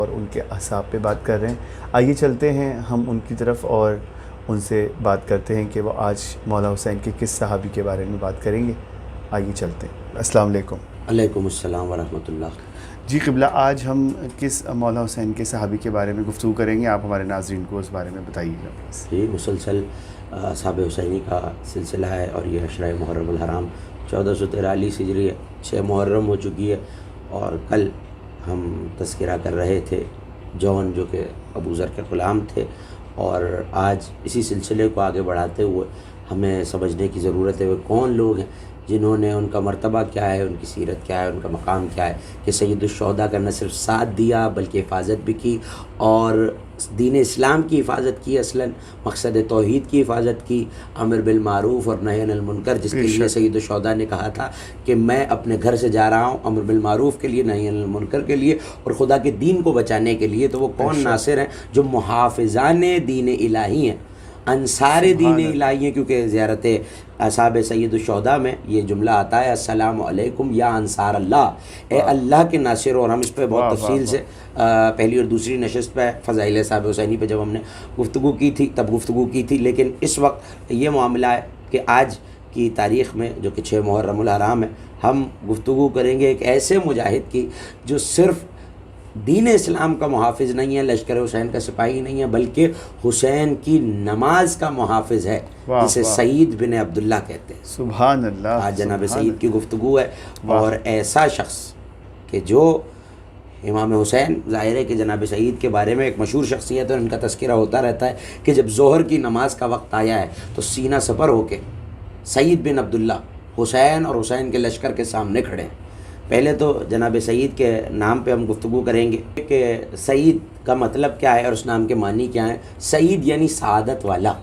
اور ان کے اصحاب پہ بات کر رہے ہیں. آئیے چلتے ہیں ہم ان کی طرف اور ان سے بات کرتے ہیں کہ وہ آج مولا حسین کے کس صحابی کے بارے میں بات کریں گے. آئیے چلتے ہیں. السلام علیکم. علیکم السلام ورحمۃ اللہ. جی قبلہ، آج ہم کس مولا حسین کے صحابی کے بارے میں گفتگو کریں گے؟ آپ ہمارے ناظرین کو اس بارے میں بتائیے گا. جی، مسلسل اصحاب حسینی کا سلسلہ ہے اور یہ عشرہ محرم الحرام 1443 ہجری 6 محرم ہو چکی ہے. اور کل ہم تذکرہ کر رہے تھے جون جو کہ ابو ذر کے غلام تھے، اور آج اسی سلسلے کو آگے بڑھاتے ہوئے ہمیں سمجھنے کی ضرورت ہے وہ کون لوگ ہیں جنہوں نے، ان کا مرتبہ کیا ہے، ان کی سیرت کیا ہے، ان کا مقام کیا ہے کہ سید الشہداء کا نہ صرف ساتھ دیا بلکہ حفاظت بھی کی، اور دین اسلام کی حفاظت کی، اصلاً مقصد توحید کی حفاظت کی، امر بالمعروف اور نہی عن المنکر، جس کے لیے سید الشہداء نے کہا تھا کہ میں اپنے گھر سے جا رہا ہوں امر بالمعروف کے لیے، نہی عن المنکر کے لیے اور خدا کے دین کو بچانے کے لیے. تو وہ کون ناصر ہیں؟ جو محافظان دین الہی ہیں، انصار دین الہی ہیں، کیونکہ زیارت اصحاب سید الشہداء میں یہ جملہ آتا ہے السلام علیکم یا انصار اللہ، اے اللہ کے ناصر. اور ہم اس پہ بہت تفصیل سے پہلی اور دوسری نشست پہ فضائل اصحاب حسینی پہ جب ہم نے گفتگو کی تھی تب گفتگو کی تھی. لیکن اس وقت یہ معاملہ ہے کہ آج کی تاریخ میں جو کہ 6 محرم الحرام ہے، ہم گفتگو کریں گے ایک ایسے مجاہد کی جو صرف دین اسلام کا محافظ نہیں ہے، لشکر حسین کا سپاہی نہیں ہے، بلکہ حسین کی نماز کا محافظ ہے، جسے سعید بن عبداللہ کہتے ہیں. سبحان اللہ. آج جناب سعید کی گفتگو ہے. اور ایسا شخص کہ جو امام حسین، ظاہر ہے کہ جناب سعید کے بارے میں ایک مشہور شخصیت ہے، ان کا تذکرہ ہوتا رہتا ہے کہ جب ظہر کی نماز کا وقت آیا ہے تو سینہ سپر ہو کے سعید بن عبداللہ حسین اور حسین کے لشکر کے سامنے کھڑے ہیں. پہلے تو جناب سعید کے نام پہ ہم گفتگو کریں گے کہ سعید کا مطلب کیا ہے اور اس نام کے معنی کیا ہیں. سعید یعنی سعادت والا.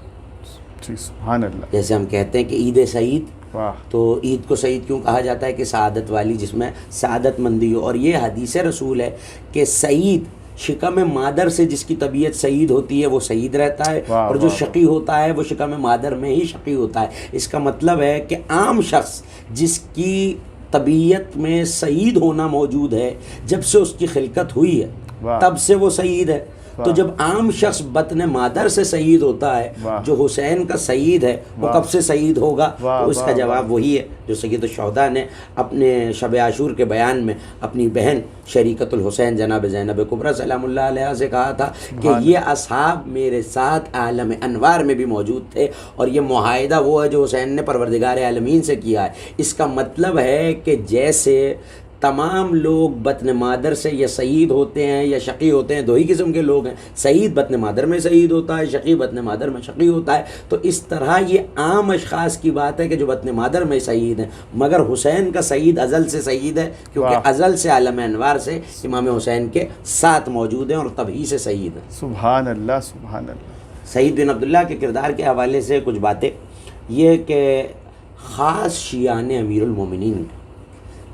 سبحان اللہ. جیسے ہم کہتے ہیں کہ عید سعید، تو عید کو سعید کیوں کہا جاتا ہے؟ کہ سعادت والی، جس میں سعادت مندی ہو. اور یہ حدیث رسول ہے کہ سعید، شکم مادر سے جس کی طبیعت سعید ہوتی ہے وہ سعید رہتا ہے، اور جو شقی ہوتا ہے وہ شکم مادر میں ہی شقی ہوتا ہے. اس کا مطلب ہے کہ عام شخص جس کی طبیعت میں سعید ہونا موجود ہے، جب سے اس کی خلقت ہوئی ہے تب سے وہ سعید ہے. تو جب عام شخص بطن مادر سے سعید ہوتا ہے، جو حسین کا سعید ہے وہ کب سے سعید ہوگا؟ تو اس کا جواب وہی ہے جو سید الشہداء نے اپنے شب عاشور کے بیان میں اپنی بہن شریکت الحسین جناب زینب کبریٰ سلام اللہ علیہ سے کہا تھا کہ یہ اصحاب میرے ساتھ عالم انوار میں بھی موجود تھے، اور یہ معاہدہ وہ ہے جو حسین نے پروردگار عالمین سے کیا ہے. اس کا مطلب ہے کہ جیسے تمام لوگ بطن مادر سے یا سعید ہوتے ہیں یا شقی ہوتے ہیں، دو ہی قسم کے لوگ ہیں، سعید بطن مادر میں سعید ہوتا ہے، شقی بطن مادر میں شقی ہوتا ہے. تو اس طرح یہ عام اشخاص کی بات ہے کہ جو بطن مادر میں سعید ہیں، مگر حسین کا سعید ازل سے سعید ہے، کیونکہ ازل سے عالم انوار سے امام حسین کے ساتھ موجود ہیں اور تبھی سے سعید ہیں. سبحان اللہ. سبحان اللہ. سعید بن عبداللہ کے کردار کے حوالے سے کچھ باتیں یہ کہ خاص شیعان امیر المومنین،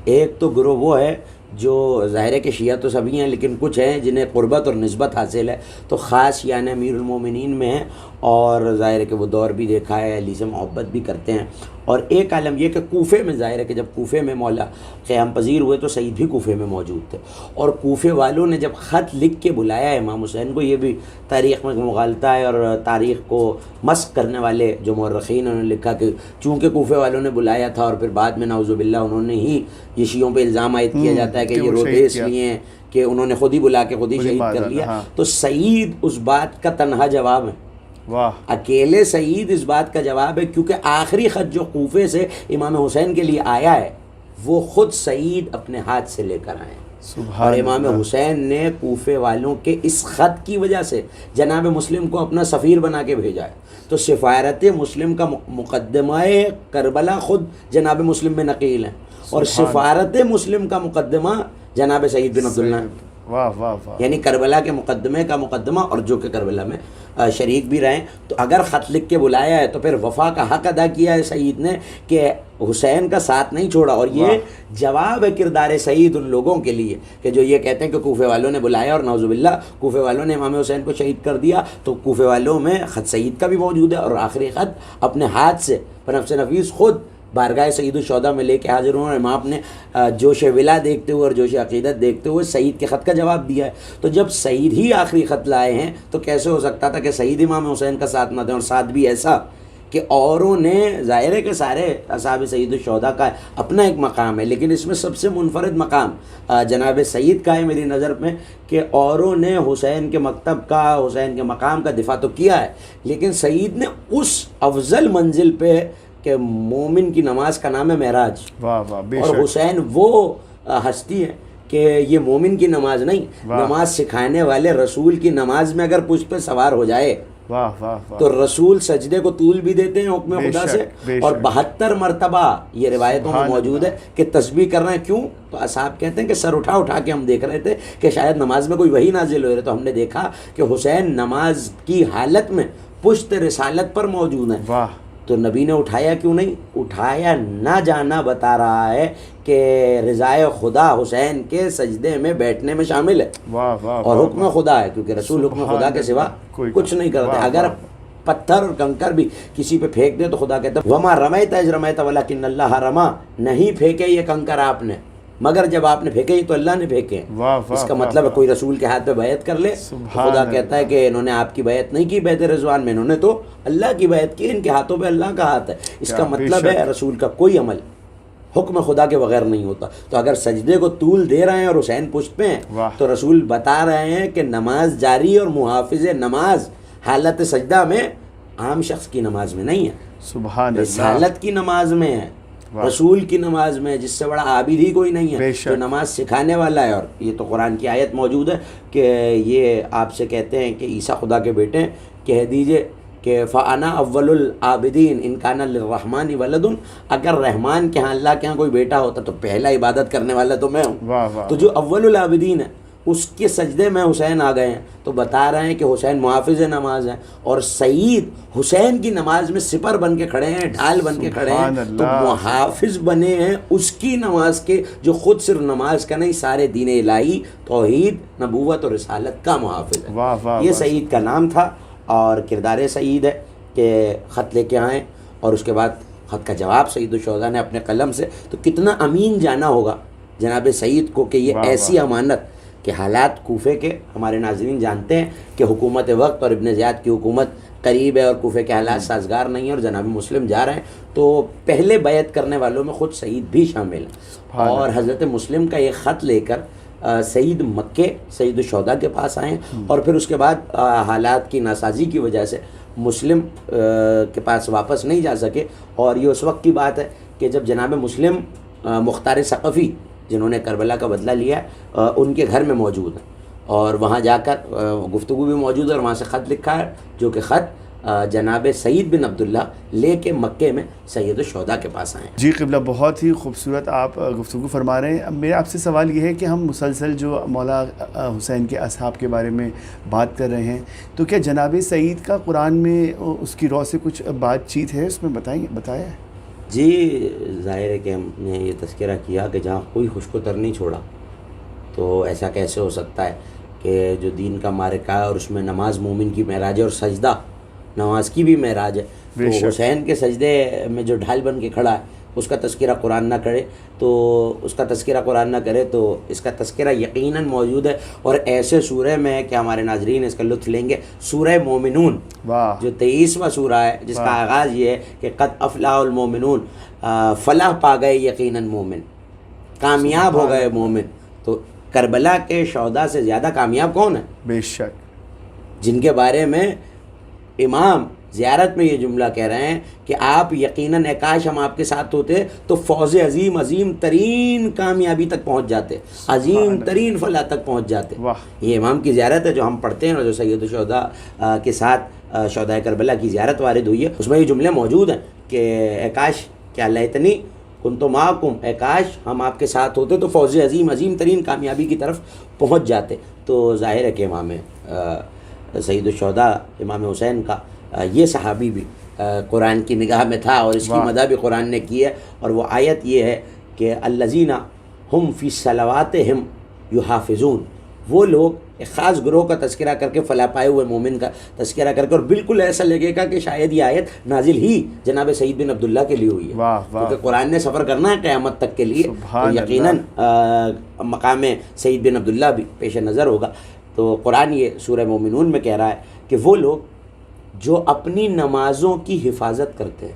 ایک تو گروہ وہ ہے جو ظاہر ہے کہ شیعہ تو سبھی ہیں، لیکن کچھ ہیں جنہیں قربت اور نسبت حاصل ہے، تو خاص شیعان امیر المومنین میں ہیں، اور ظاہر ہے کہ وہ دور بھی دیکھا ہے، علی سے محبت بھی کرتے ہیں. اور ایک عالم یہ کہ کوفے میں، ظاہر ہے کہ جب کوفے میں مولا قیام پذیر ہوئے تو سعید بھی کوفے میں موجود تھے، اور کوفے والوں نے جب خط لکھ کے بلایا امام حسین کو، یہ بھی تاریخ میں مغالطہ ہے، اور تاریخ کو مسخ کرنے والے جو مورخین انہوں نے لکھا کہ چونکہ کوفے والوں نے بلایا تھا، اور پھر بعد میں نعوذ باللہ انہوں نے ہی، یہ شیعوں پہ الزام عائد کیا جاتا ہے کہ یہ روتے اس لیے ہیں کہ انہوں نے خود ہی بلا کے خود ہی شہید کر لیا. تو سعید اس بات کا تنہا جواب ہے، اکیلے سعید اس بات کا جواب ہے، کیونکہ آخری خط جو کوفے سے امام حسین کے لیے آیا ہے وہ خود سعید اپنے ہاتھ سے لے کر آئے ہیں. اور امام حسین نے کوفے والوں کے اس خط کی وجہ سے جناب مسلم کو اپنا سفیر بنا کے بھیجا ہے. تو سفارت مسلم کا مقدمہ کربلا خود جناب مسلم میں نقیل ہے، اور سفارت مسلم کا مقدمہ جناب سعید بن عبداللہ. یعنی کربلا کے مقدمے کا مقدمہ، اور جو کہ کربلا میں شریک بھی رہیں. تو اگر خط لکھ کے بلایا ہے تو پھر وفا کا حق ادا کیا ہے سعید نے کہ حسین کا ساتھ نہیں چھوڑا. اور یہ جواب ہے کردار سعید ان لوگوں کے لیے کہ جو یہ کہتے ہیں کہ کوفے والوں نے بلایا اور نعوذ باللہ کوفے والوں نے امام حسین کو شہید کر دیا. تو کوفے والوں میں خط سعید کا بھی موجود ہے، اور آخری خط اپنے ہاتھ سے بنفس نفیس خود بارگاہ سید الشہداء میں لے کے حاضر ہوں، اور امام نے جوش ولا دیکھتے ہوئے اور جوش عقیدت دیکھتے ہوئے سعید کے خط کا جواب دیا ہے۔ تو جب سعید ہی آخری خط لائے ہیں تو کیسے ہو سکتا تھا کہ سعید امام حسین کا ساتھ نہ دیں، اور ساتھ بھی ایسا کہ اوروں نے، ظاہر ہے کہ سارے اصحاب سید الشہداء کا اپنا ایک مقام ہے، لیکن اس میں سب سے منفرد مقام جناب سعید کا ہے میری نظر میں، کہ اوروں نے حسین کے مکتب کا، حسین کے مقام کا دفاع تو کیا ہے، لیکن سعید نے اس افضل منزل پہ کہ مومن کی نماز کا نام ہے معراج، واہ واہ بے اور شک، حسین وہ ہستی ہے کہ یہ مومن کی نماز نہیں، واہ۔ نماز سکھانے والے رسول کی نماز میں اگر پشت پہ سوار ہو جائے واہ واہ واہ، تو رسول سجدے کو طول بھی دیتے ہیں حکم بے خدا شک، سے، بے اور شک۔ 72 مرتبہ یہ روایتوں میں سبحان موجود ہے کہ تسبیح کر رہے ہیں۔ کیوں؟ تو اصحاب کہتے ہیں کہ سر اٹھا اٹھا کے ہم دیکھ رہے تھے کہ شاید نماز میں کوئی وحی نازل ہو رہے، تو ہم نے دیکھا کہ حسین نماز کی حالت میں پشت رسالت پر موجود ہیں۔ واہ، تو نبی نے اٹھایا کیوں نہیں؟ اٹھایا نہ جانا بتا رہا ہے کہ رضائے خدا حسین کے سجدے میں بیٹھنے میں شامل ہے، واہ واہ، اور واہ، حکم خدا ہے، کیونکہ رسول حکم سبحان خدا کے سوا اللہ، کوئی کچھ نہیں کرتے۔ واہ، اگر واہ۔ پتھر اور کنکر بھی کسی پہ پھینک دے تو خدا کہتا ہے وما رمیت اذ رمیت ولکن اللہ رما، نہیں پھینکے یہ کنکر آپ نے، مگر جب آپ نے پھینکے ہی تو اللہ نے پھینکے۔ واہ واہ، اس کا واہ، مطلب ہے واہ۔ کوئی رسول کے ہاتھ پہ بیعت کر لے تو سبحان خدا اللہ۔ کہتا ہے کہ انہوں نے آپ کی بیعت نہیں کی بیعت رضوان میں، انہوں نے تو اللہ کی بیعت کی، ان کے ہاتھوں پہ اللہ کا ہاتھ ہے۔ اس کیا کا بے مطلب ہے شک۔ رسول کا کوئی عمل حکم خدا کے بغیر نہیں ہوتا۔ تو اگر سجدے کو طول دے رہے ہیں اور حسین پشت پہ ہیں واہ۔ تو رسول بتا رہے ہیں کہ نماز جاری اور محافظ نماز حالت سجدہ میں عام شخص کی نماز میں نہیں ہے، سبحان اللہ، رسالت کی نماز میں ہے، واہ۔ رسول کی نماز میں، جس سے بڑا عابد ہی کوئی نہیں بے ہے شک۔ جو نماز سکھانے والا ہے۔ اور یہ تو قرآن کی آیت موجود ہے کہ یہ آپ سے کہتے ہیں کہ عیسیٰ خدا کے بیٹے ہیں، کہہ دیجئے کہ فَأَنَا أَوَّلُ الْعَابِدِينَ إِنْ كَانَ لِلرَّحْمَنِ وَلَدٌ، اگر رحمان کے ہاں، اللہ کے ہاں کوئی بیٹا ہوتا تو پہلا عبادت کرنے والا تو میں ہوں۔ واہ واہ، تو جو اول العابدین ہے اس کے سجدے میں حسین آ گئے ہیں، تو بتا رہے ہیں کہ حسین محافظ نماز ہیں، اور سعید حسین کی نماز میں سپر بن کے کھڑے ہیں، ڈھال بن کے کھڑے سبحان ہیں، تو اللہ۔ محافظ بنے ہیں اس کی نماز کے، جو خود صرف نماز کا نہیں، سارے دین الہی، توحید، نبوت اور رسالت کا محافظ ہے۔ واہ واہ، یہ واہ۔ سعید کا نام تھا، اور کردار سعید ہے کہ خط لے کے آئیں، اور اس کے بعد خط کا جواب سید الشہداء نے اپنے قلم سے، تو کتنا امین جانا ہوگا جناب سعید کو کہ یہ واہ ایسی واہ۔ امانت کہ حالات کوفے کے، ہمارے ناظرین جانتے ہیں کہ حکومت وقت اور ابن زیاد کی حکومت قریب ہے، اور کوفے کے حالات سازگار نہیں ہیں، اور جناب مسلم جا رہے ہیں، تو پہلے بیعت کرنے والوں میں خود سعید بھی شامل ہیں، اور حضرت مسلم کا یہ خط لے کر سعید مکے سید الشہداء کے پاس آئے، اور پھر اس کے بعد حالات کی ناسازی کی وجہ سے مسلم کے پاس واپس نہیں جا سکے، اور یہ اس وقت کی بات ہے کہ جب جناب مسلم مختار ثقفی جنہوں نے کربلا کا بدلہ لیا ان کے گھر میں موجود ہیں، اور وہاں جا کر گفتگو بھی موجود ہے، اور وہاں سے خط لکھا ہے، جو کہ خط جناب سعید بن عبداللہ لے کے مکے میں سید الشہداء کے پاس آئے ہیں۔ جی قبلہ، بہت ہی خوبصورت آپ گفتگو فرما رہے ہیں۔ اب میرا آپ سے سوال یہ ہے کہ ہم مسلسل جو مولا حسین کے اصحاب کے بارے میں بات کر رہے ہیں، تو کیا جناب سعید کا قرآن میں اس کی رو سے کچھ بات چیت ہے، اس میں بتایا ہے؟ جی ظاہر ہے کہ ہم نے یہ تذکرہ کیا کہ جہاں کوئی خشک و تر نہیں چھوڑا، تو ایسا کیسے ہو سکتا ہے کہ جو دین کا معرکہ ہے اور اس میں نماز مومن کی معراج ہے، اور سجدہ نماز کی بھی معراج ہے، بے شک۔ تو حسین کے سجدے میں جو ڈھال بن کے کھڑا ہے اس کا تذکرہ قرآن نہ کرے تو اس کا تذکرہ یقیناً موجود ہے، اور ایسے سورہ میں ہے کہ ہمارے ناظرین اس کا لطف لیں گے۔ سورہ مومنون واہ، جو 23واں سورہ ہے، جس کا آغاز یہ ہے کہ قد افلح المومنون، فلاح پا گئے یقیناً مومن، کامیاب ہو گئے مومن۔ تو کربلا کے شہداء سے زیادہ کامیاب کون ہے؟ بے شک، جن کے بارے میں امام زیارت میں یہ جملہ کہہ رہے ہیں کہ آپ یقیناً کاش ہم آپ کے ساتھ ہوتے تو فوز عظیم ترین کامیابی تک پہنچ جاتے، عظیم ترین فلاح تک پہنچ جاتے۔ واہ، یہ امام کی زیارت ہے جو ہم پڑھتے ہیں، اور جو سید الشہداء کے ساتھ شہداء کربلا کی زیارت وارد ہوئی ہے، اس میں یہ جملے موجود ہیں کہ اے کاش کیا لیتنی کنت معکم، اے کاش ہم آپ کے ساتھ ہوتے تو فوز عظیم ترین کامیابی کی طرف پہنچ جاتے۔ تو ظاہر ہے کہ امام سید الشہداء امام حسین کا یہ صحابی بھی قرآن کی نگاہ میں تھا، اور اس کی مدح بھی قرآن نے کی ہے، اور وہ آیت یہ ہے کہ الذین ہم فی صلواتہم یحافظون، وہ لوگ ایک خاص گروہ کا تذکرہ کر کے، فلاح پائے ہوئے مومن کا تذکرہ کر کے، اور بالکل ایسا لگے گا کہ شاید یہ آیت نازل ہی جناب سعید بن عبداللہ کے لیے ہوئی ہے، واہ واہ، کیونکہ قرآن نے سفر کرنا ہے قیامت تک کے لیے، تو سبحان یقیناً مقام سعید بن عبداللہ بھی پیش نظر ہوگا۔ تو قرآن یہ سورہ مومنون میں کہہ رہا ہے کہ وہ لوگ جو اپنی نمازوں کی حفاظت کرتے ہیں۔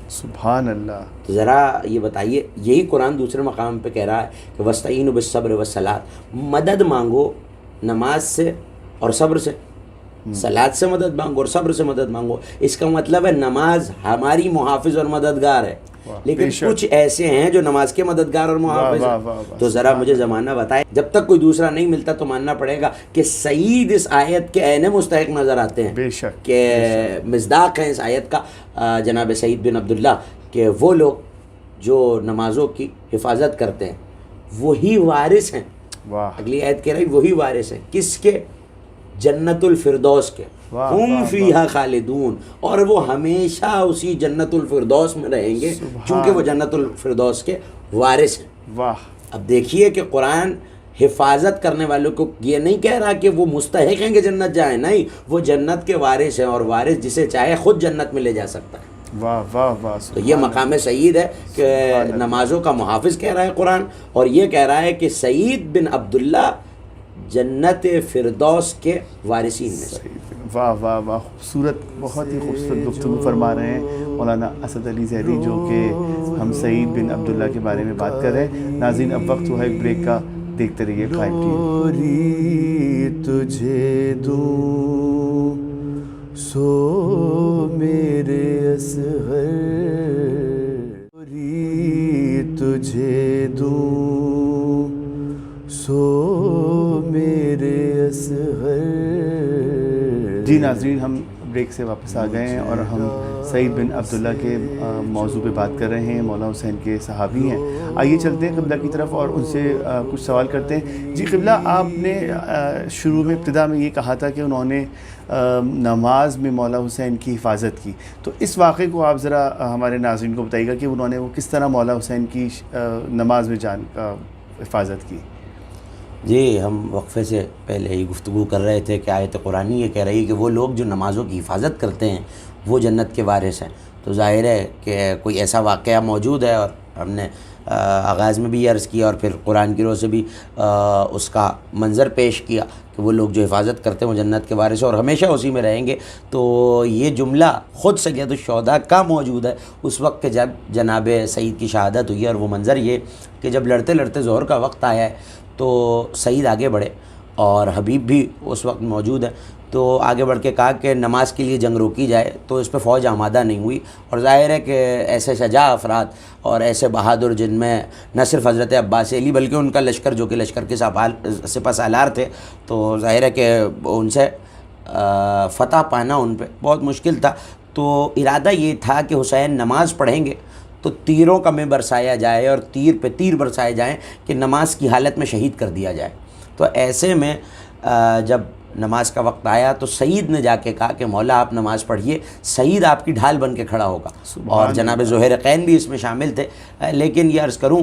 سبحان اللہ۔ تو ذرا یہ بتائیے، یہی قرآن دوسرے مقام پہ کہہ رہا ہے کہ وَاسْتَعِینُوا بِالصَّبْرِ وَالصَّلَاةِ، مدد مانگو نماز سے اور صبر سے، صلاۃ سے مدد مانگو اور صبر سے مدد مانگو۔ اس کا مطلب ہے نماز ہماری محافظ اور مددگار ہے، لیکن کچھ ایسے ہیں جو نماز کے مددگار اور محافظ ہیں۔ تو ذرا مجھے زمانہ بتائے، جب تک کوئی دوسرا نہیں ملتا تو ماننا پڑے گا کہ سعید اس آیت کے عین مستحق نظر آتے ہیں، بے شک کہ مصداق ہیں اس آیت کا جناب سعید بن عبداللہ، کہ وہ لوگ جو نمازوں کی حفاظت کرتے ہیں وہی وارث ہیں۔ واہ، اگلی آیت کہہ رہی وہی وارث ہیں، کس کے؟ جنت الفردوس کے، ہم فیہا خالدون، اور وہ ہمیشہ اسی جنت الفردوس میں رہیں گے، چونکہ وہ جنت الفردوس کے وارث ہیں۔ واہ، اب دیکھیے کہ قرآن حفاظت کرنے والوں کو یہ نہیں کہہ رہا کہ وہ مستحق ہیں کہ جنت جائیں، نہیں، وہ جنت کے وارث ہیں، اور وارث جسے چاہے خود جنت میں لے جا سکتا ہے۔ واہ واہ واہ، تو یہ مقام سعید ہے کہ نمازوں کا محافظ کہہ رہا ہے قرآن، اور یہ کہہ رہا ہے کہ سعید بن عبداللہ جنت فردوس کے وارثین میں سے۔ واہ واہ واہ، خوبصورت، بہت ہی خوبصورت گفتگو فرما رہے ہیں مولانا اسد علی ظہری، جو کہ ہم سعید بن عبداللہ کے بارے میں بات کر رہے ہیں۔ ناظرین، اب وقت ہوا ایک بریک کا، دیکھتے رہیے قائم ٹی وی۔ تجھے دوں سو میرے اصغر، تجھے دوں سو میرے اصغر۔ جی ناظرین، ہم بریک سے واپس آ گئے ہیں اور ہم سعید بن عبداللہ کے موضوع پہ بات کر رہے ہیں۔ مولانا حسین کے صحابی ہیں۔ آئیے چلتے ہیں قبلہ کی طرف اور ان سے کچھ سوال کرتے ہیں۔ جی قبلہ، آپ نے شروع میں ابتدا میں یہ کہا تھا کہ انہوں نے نماز میں مولا حسین کی حفاظت کی، تو اس واقعے کو آپ ذرا ہمارے ناظرین کو بتائیے گا کہ انہوں نے وہ کس طرح مولا حسین کی نماز میں جان حفاظت کی؟ جی، ہم وقفے سے پہلے ہی گفتگو کر رہے تھے کہ آیت قرآنی یہ کہہ رہی ہے کہ وہ لوگ جو نمازوں کی حفاظت کرتے ہیں وہ جنت کے وارث ہیں۔ تو ظاہر ہے کہ کوئی ایسا واقعہ موجود ہے، اور ہم نے آغاز میں بھی عرض کیا اور پھر قرآن کی روح سے بھی اس کا منظر پیش کیا کہ وہ لوگ جو حفاظت کرتے ہیں وہ جنت کے وارث ہیں اور ہمیشہ اسی میں رہیں گے۔ تو یہ جملہ خود سید الشہداء کا موجود ہے اس وقت کہ جب جناب سعید کی شہادت ہوئی ہے، اور وہ منظر یہ کہ جب لڑتے لڑتے ظہر کا وقت آیا ہے تو سعید آگے بڑھے اور حبیب بھی اس وقت موجود ہے، تو آگے بڑھ کے کہا کہ نماز کے لیے جنگ روکی جائے، تو اس پہ فوج آمادہ نہیں ہوئی۔ اور ظاہر ہے کہ ایسے شجاع افراد اور ایسے بہادر، جن میں نہ صرف حضرت عباس علی بلکہ ان کا لشکر جو کہ لشکر کے سپہ سالار تھے، تو ظاہر ہے کہ ان سے فتح پانا ان پہ بہت مشکل تھا۔ تو ارادہ یہ تھا کہ حسین نماز پڑھیں گے تو تیروں کا میں برسایا جائے اور تیر پہ تیر برسائے جائیں کہ نماز کی حالت میں شہید کر دیا جائے۔ تو ایسے میں جب نماز کا وقت آیا تو سعید نے جا کے کہا کہ مولا آپ نماز پڑھیے، سعید آپ کی ڈھال بن کے کھڑا ہوگا، اور جناب زہیرقین بھی اس میں شامل تھے۔ لیکن یہ عرض کروں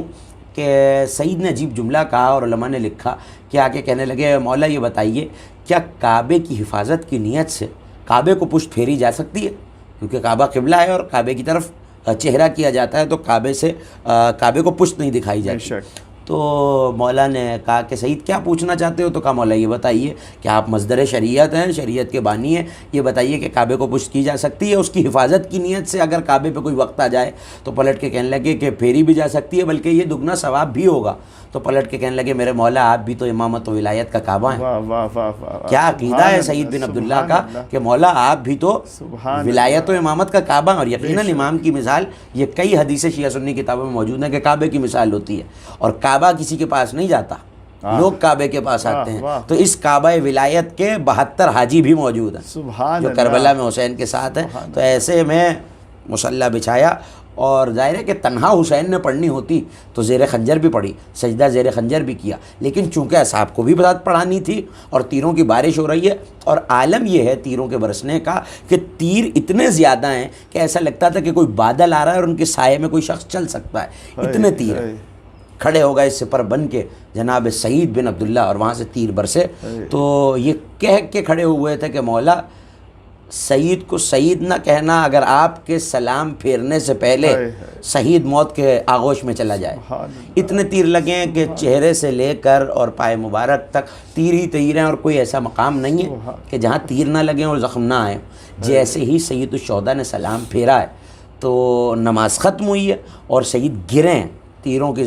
کہ سعید نے عجیب جملہ کہا اور علماء نے لکھا کہ آ کے کہنے لگے مولا یہ بتائیے کیا کعبے کی حفاظت کی نیت سے کعبے کو پشت پھیری جا سکتی ہے؟ کیونکہ کعبہ قبلہ ہے اور کعبے کی طرف چہرہ کیا جاتا ہے، تو کعبے کو پشت نہیں دکھائی جاتی۔ تو مولا نے کہا کہ سعید کیا پوچھنا چاہتے ہو؟ تو کہا مولا یہ بتائیے کہ آپ مصدر شریعت ہیں، شریعت کے بانی ہیں، یہ بتائیے کہ کعبے کو پشت کی جا سکتی ہے؟ اس کی حفاظت کی نیت سے اگر کعبے پہ کوئی وقت آ جائے تو پلٹ کے کہنے لگے کہ پھیری بھی جا سکتی ہے، بلکہ یہ دگنا ثواب بھی ہوگا۔ تو پلٹ کے کہنے لگے میرے مولا آپ بھی تو امامت و ولایت کا کعبہ ہیں۔ کیا عقیدہ ہے سعید بن عبداللہ کا کہ مولا آپ بھی تو ولایت و امامت کا کعبہ ہیں۔ اور یقیناً امام کی مثال یہ کئی حدیث شیعہ سنی کتابوں میں موجود ہیں کہ کعبے کی مثال ہوتی ہے، اور کعبہ کسی کے پاس نہیں جاتا، لوگ کعبے کے پاس آتے ہیں۔ تو اس کعبہ ولایت کے 72 حاجی بھی موجود ہیں جو کربلا میں حسین کے ساتھ ہیں۔ تو ایسے میں مصلی بچھایا، اور ظاہر ہے کہ تنہا حسین نے پڑھنی ہوتی تو زیر خنجر بھی پڑھی، سجدہ زیر خنجر بھی کیا، لیکن چونکہ اصحاب کو بھی بات پڑھانی تھی اور تیروں کی بارش ہو رہی ہے، اور عالم یہ ہے تیروں کے برسنے کا کہ تیر اتنے زیادہ ہیں کہ ایسا لگتا تھا کہ کوئی بادل آ رہا ہے اور ان کے سائے میں کوئی شخص چل سکتا ہے، اتنے تیر ہیں۔ کھڑے ہو گئے سپر بن کے جناب سعید بن عبداللہ، اور وہاں سے تیر برسے. تو یہ کہہ کے کھڑے ہوئے تھے کہ مولا سعید کو سعید نہ کہنا اگر آپ کے سلام پھیرنے سے پہلے شہید موت کے آغوش میں چلا جائے. اتنے تیر لگے ہیں کہ چہرے سے لے کر اور پائے مبارک تک تیر ہی تیر ہیں، اور کوئی ایسا مقام نہیں ہے کہ جہاں تیر نہ لگیں اور زخم نہ آئیں. جیسے ہی سید الشہداء نے سلام پھیرا ہے تو نماز ختم ہوئی ہے اور سعید گرے ہیں تیروں کی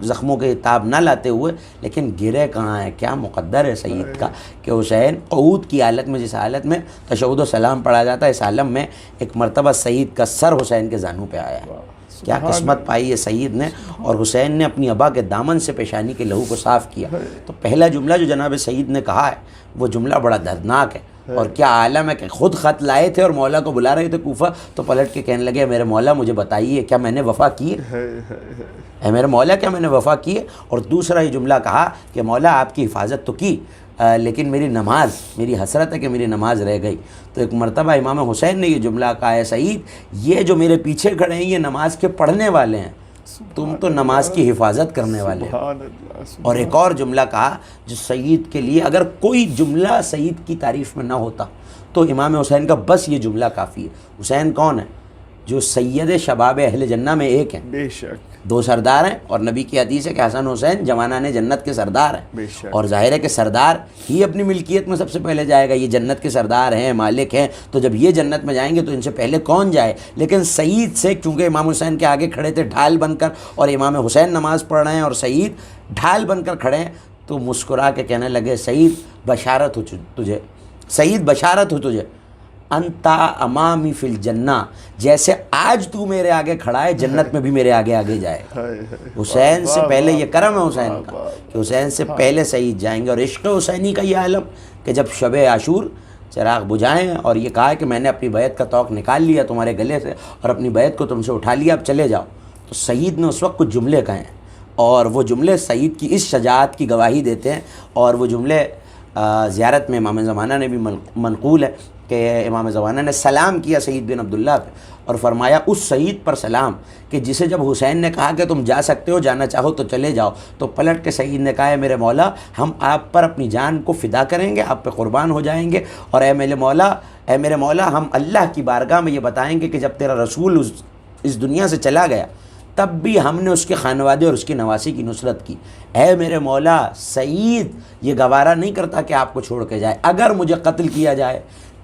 زخموں کے تاب نہ لاتے ہوئے، لیکن گرے کہاں ہیں؟ کیا مقدر ہے سعید کا کہ حسین قعود کی حالت میں، جس حالت میں تشہد و سلام پڑھا جاتا ہے، اس عالم میں ایک مرتبہ سعید کا سر حسین کے زانوں پہ آیا ہے. کیا قسمت پائی ہے سعید نے، اور حسین نے اپنی ابا کے دامن سے پیشانی کے لہو کو صاف کیا. تو پہلا جملہ جو جناب سعید نے کہا ہے وہ جملہ بڑا دردناک ہے، اور کیا عالم ہے کہ خود خط لائے تھے اور مولا کو بلا رہے تھے کوفہ، تو پلٹ کے کہنے لگے میرے مولا مجھے بتائیے کیا میں نے وفا کی ہے؟ اے میرے مولا کیا میں نے وفا کی ہے؟ اور دوسرا ہی جملہ کہا کہ مولا آپ کی حفاظت تو کی لیکن میری نماز، میری حسرت ہے کہ میری نماز رہ گئی. تو ایک مرتبہ امام حسین نے یہ جملہ کہا ہے سعید یہ جو میرے پیچھے کھڑے ہیں یہ نماز کے پڑھنے والے ہیں، تم تو نماز کی حفاظت کرنے والے ہو. اور ایک اور جملہ کہا جو سعید کے لیے اگر کوئی جملہ سعید کی تعریف میں نہ ہوتا تو امام حسین کا بس یہ جملہ کافی ہے. حسین کون ہے؟ جو سید شباب اہل جنہ میں ایک ہیں، بے شک دو سردار ہیں، اور نبی کی حدیث ہے کہ حسن حسین جوانان جنت کے سردار ہیں. بے شک. اور ظاہر ہے کہ سردار ہی اپنی ملکیت میں سب سے پہلے جائے گا. یہ جنت کے سردار ہیں، مالک ہیں، تو جب یہ جنت میں جائیں گے تو ان سے پہلے کون جائے؟ لیکن سعید سے چونکہ امام حسین کے آگے کھڑے تھے ڈھال بن کر، اور امام حسین نماز پڑھ رہے ہیں اور سعید ڈھال بن کر کھڑے ہیں، تو مسکرا کے کہنے لگے سعید بشارت ہو تجھے، سعید بشارت ہو تجھے، انتا امامی فی الجنہ، جیسے آج تو میرے آگے کھڑا ہے جنت میں بھی میرے آگے آگے جائے. حسین سے پہلے یہ کرم ہے حسین کا کہ حسین سے پہلے سعید جائیں گے. اور عشق حسینی کا یہ عالم کہ جب شب عاشور چراغ بجھائیں اور یہ کہا کہ میں نے اپنی بیعت کا توق نکال لیا تمہارے گلے سے اور اپنی بیعت کو تم سے اٹھا لیا، اب چلے جاؤ، تو سعید نے اس وقت کچھ جملے کہے ہیں، اور وہ جملے سعید کی اس شجاعت کی گواہی دیتے ہیں. اور وہ جملے زیارت میں امام زمانہ نے بھی منقول ہے کہ امام زمانہ نے سلام کیا سعید بن عبداللہ پہ اور فرمایا اس سعید پر سلام کہ جسے جب حسین نے کہا کہ تم جا سکتے ہو، جانا چاہو تو چلے جاؤ، تو پلٹ کے سعید نے کہا ہے میرے مولا ہم آپ پر اپنی جان کو فدا کریں گے، آپ پہ قربان ہو جائیں گے، اور اے میرے مولا ہم اللہ کی بارگاہ میں یہ بتائیں گے کہ جب تیرا رسول اس دنیا سے چلا گیا تب بھی ہم نے اس کے خانوادے اور اس کی نواسی کی نصرت کی. اے میرے مولا سعید یہ گوارا نہیں کرتا کہ آپ کو چھوڑ کے جائے، اگر مجھے قتل کیا جائے،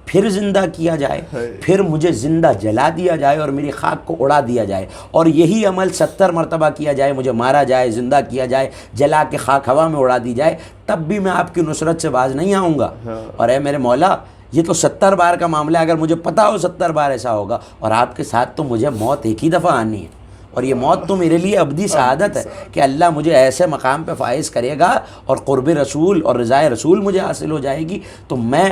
پھر زندہ کیا جائے، پھر مجھے زندہ جلا دیا جائے اور میری خاک کو اڑا دیا جائے، اور یہی عمل 70 مرتبہ کیا جائے، مجھے مارا جائے، زندہ کیا جائے، جلا کے خاک ہوا میں اڑا دی جائے، تب بھی میں آپ کی نصرت سے باز نہیں آؤں گا. اور اے میرے مولا یہ تو 70 بار کا معاملہ ہے، اگر مجھے پتا ہو 70 بار ایسا ہوگا، اور آپ کے ساتھ تو مجھے موت ایک ہی دفعہ آنی ہے، اور یہ موت تو میرے لیے ابدی سعادت ہے کہ اللہ مجھے ایسے مقام پہ فائز کرے گا اور قرب رسول اور رضائے رسول مجھے حاصل ہو جائے گی، تو میں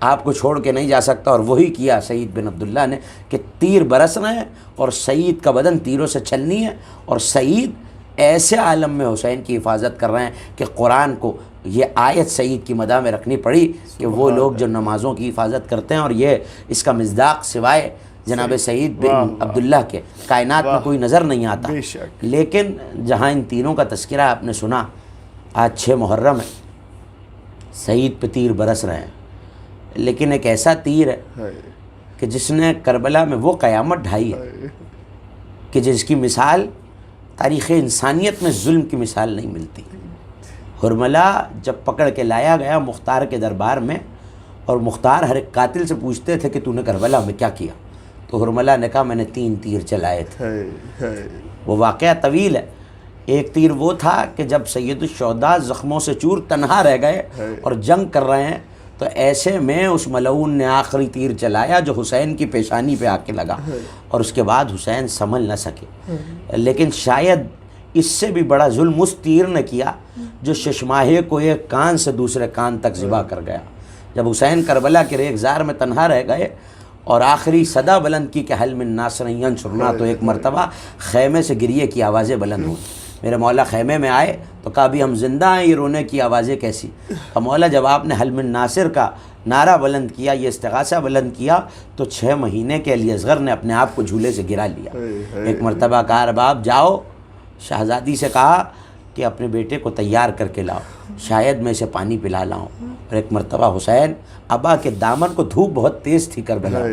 آپ کو چھوڑ کے نہیں جا سکتا. اور وہی کیا سعید بن عبداللہ نے کہ تیر برس رہے ہیں اور سعید کا بدن تیروں سے چھلنی ہے، اور سعید ایسے عالم میں حسین کی حفاظت کر رہے ہیں کہ قرآن کو یہ آیت سعید کی مدح میں رکھنی پڑی کہ وہ لوگ جو نمازوں کی حفاظت کرتے ہیں، اور یہ اس کا مصداق سوائے جناب سعید بن عبداللہ کے کائنات میں کوئی نظر نہیں آتا. لیکن جہاں ان تیروں کا تذکرہ آپ نے سنا، آج 6 محرم ہے، سعید پہ تیر برس رہے ہیں، لیکن ایک ایسا تیر ہے کہ جس نے کربلا میں وہ قیامت ڈھائی ہے کہ جس کی مثال تاریخ انسانیت میں ظلم کی مثال نہیں ملتی. حرملہ جب پکڑ کے لایا گیا مختار کے دربار میں، اور مختار ہر ایک قاتل سے پوچھتے تھے کہ تو نے کربلا میں کیا کیا، تو حرملہ نے کہا میں نے 3 تیر چلائے تھے. وہ واقعہ طویل ہے. ایک تیر وہ تھا کہ جب سید الشہداء زخموں سے چور تنہا رہ گئے اور جنگ کر رہے ہیں، تو ایسے میں اس ملعون نے آخری تیر چلایا جو حسین کی پیشانی پہ آ کے لگا، اور اس کے بعد حسین سنبھل نہ سکے. لیکن شاید اس سے بھی بڑا ظلم اس تیر نے کیا جو ششماہے کو ایک کان سے دوسرے کان تک ذبح کر گیا. جب حسین کربلا کے ریگزار میں تنہا رہ گئے اور آخری صدا بلند کی کہ حل من ناصر ینصرنا، تو ایک مرتبہ خیمے سے گریے کی آوازیں بلند ہوئی. میرے مولا خیمے میں آئے تو کہا بھی ہم زندہ ہیں، یہ رونے کی آوازیں کیسی؟ تو مولا جب آپ نے حل من ناصر کا نعرہ بلند کیا، یہ استغاثہ بلند کیا، تو 6 مہینے کے علی اصغر نے اپنے آپ کو جھولے سے گرا لیا. ایک مرتبہ کہا ارباب جاؤ، شہزادی سے کہا کہ اپنے بیٹے کو تیار کر کے لاؤ، شاید میں اسے پانی پلا لاؤں۔ اور ایک مرتبہ حسین ابا کے دامن کو، دھوپ بہت تیز تھی کربلا،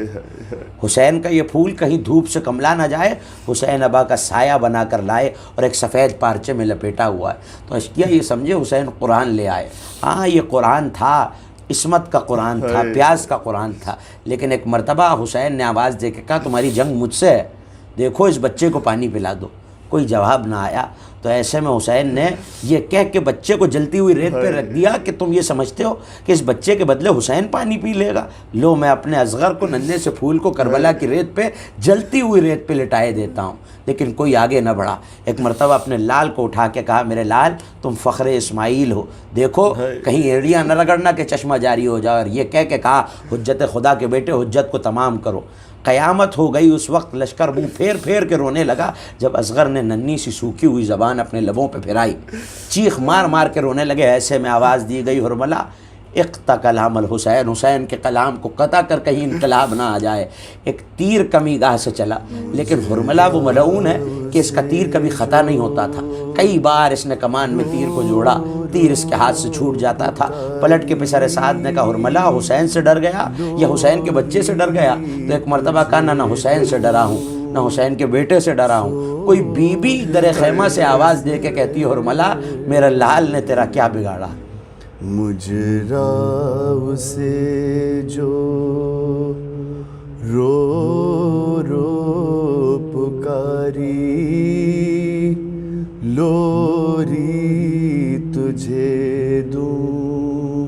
حسین کا یہ پھول کہیں دھوپ سے کملا نہ جائے، حسین ابا کا سایہ بنا کر لائے اور ایک سفید پارچے میں لپیٹا ہوا ہے۔ تو اشکیا یہ سمجھے حسین قرآن لے آئے۔ ہاں یہ قرآن تھا، عصمت کا قرآن تھا، پیاس کا قرآن تھا، لیکن ایک مرتبہ حسین نے آواز دے کے کہا تمہاری جنگ مجھ سے ہے، دیکھو اس بچے کو پانی پلا دو۔ کوئی جواب نہ آیا، تو ایسے میں حسین نے یہ کہہ کے بچے کو جلتی ہوئی ریت پہ رکھ دیا کہ تم یہ سمجھتے ہو کہ اس بچے کے بدلے حسین پانی پی لے گا، لو میں اپنے اصغر کو، ننھے سے پھول کو کربلا کی ریت پہ، جلتی ہوئی ریت پہ لٹائے دیتا ہوں۔ لیکن کوئی آگے نہ بڑھا۔ ایک مرتبہ اپنے لال کو اٹھا کے کہا میرے لال تم فخر اسماعیل ہو، دیکھو کہیں ایڑیاں نہ رگڑنا کہ چشمہ جاری ہو جائے، اور یہ کہہ کے کہا حجت خدا کے بیٹے حجت کو تمام کرو۔ قیامت ہو گئی اس وقت، لشکر منہ پھیر پھیر کے رونے لگا جب اصغر نے ننھی سی سوکھی ہوئی زبان اپنے لبوں پہ پھرائی، چیخ مار مار کے رونے لگے۔ ایسے میں آواز دی گئی حرملہ اقطع کلام الحسین، حسین کے کلام کو قطع کر کہیں انقلاب نہ آ جائے۔ ایک تیر کمی گاہ سے چلا، لیکن حرملہ وہ ملعون ہے کہ اس کا تیر کبھی خطا نہیں ہوتا تھا۔ کئی بار اس نے کمان میں تیر کو جوڑا، تیر اس کے ہاتھ سے چھوٹ جاتا تھا۔ پلٹ کے پسر سعد نے کہا حرملہ حسین سے ڈر گیا یا حسین کے بچے سے ڈر گیا؟ تو ایک مرتبہ کہا نہ حسین سے ڈرا ہوں، نہ حسین کے بیٹے سے ڈرا ہوں۔ کوئی بی بی در خیمہ سے آواز دے کے کہتی ہے حرملہ میرا لال نے تیرا کیا بگاڑا؟ مجھے راہ سے جو رو رو پکاری، لوری تجھے دوں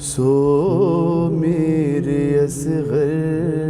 سو میرے اصغر